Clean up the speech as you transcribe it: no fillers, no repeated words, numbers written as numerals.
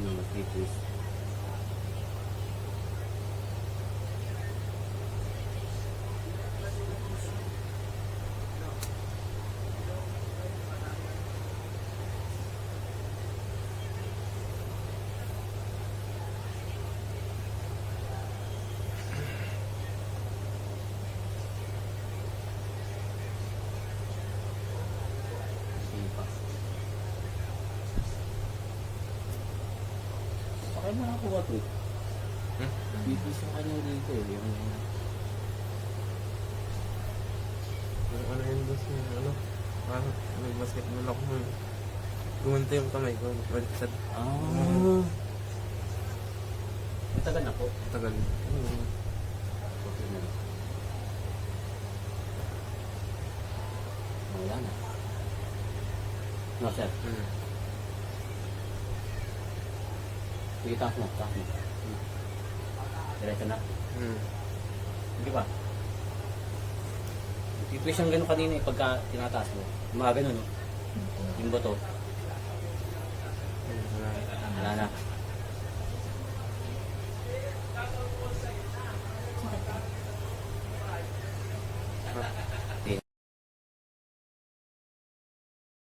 Mag-twist. Pakay mo na ako ba ito? Bibis yung kanya dito eh. Yung ano yun boss yung ano? Parang nag-basketball ako nung gumunta yung kamay ko. Baliktad. Matagal na po. Tagal. Okay na. Wala na. No, sir. Sige, taas mo. Taas mo. Diretso na. Hindi ba? Tipis yung gano'n kanina eh, pagka tinataas mo. Mga gano'n, no? Yung bato. Wala na.